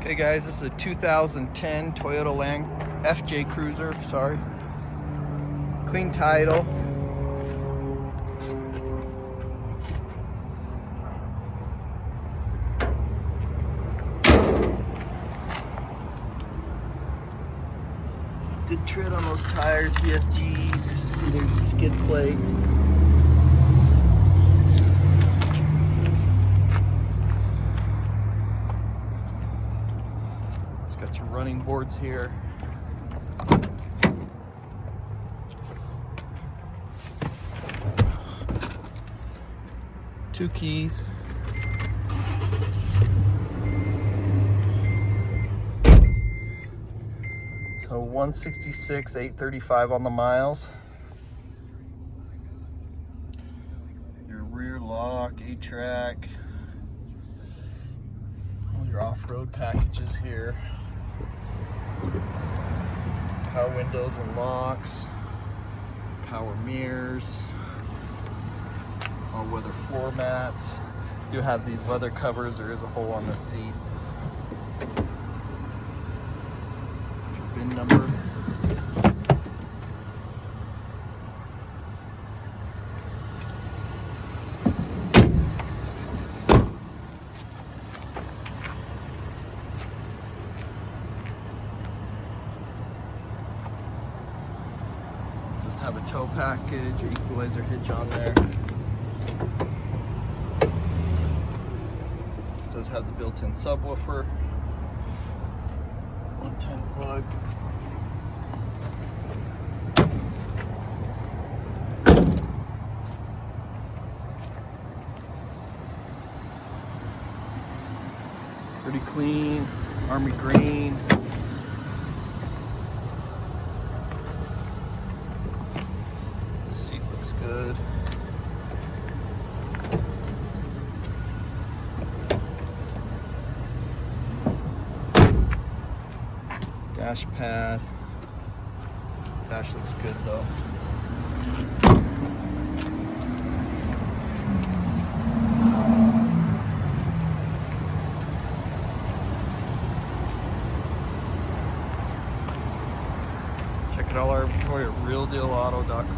Okay guys, this is a 2010 Toyota Land FJ Cruiser, sorry. Clean title. Good tread on those tires, BFGs. See, there's a skid plate. It's got your running boards here. Two keys. So 166, 835 on the miles. Your rear lock, 8-track. All your off-road packages here. Power windows and locks. Power mirrors. All-weather floor mats. You have these leather covers. There is a hole on the seat. VIN number. Just have a tow package, your equalizer hitch on there. This does have the built-in subwoofer. 110 plug. Pretty clean, army green. The seat looks good. Dash pad. Dash looks good though. Check out all our inventory at realdealauto.com.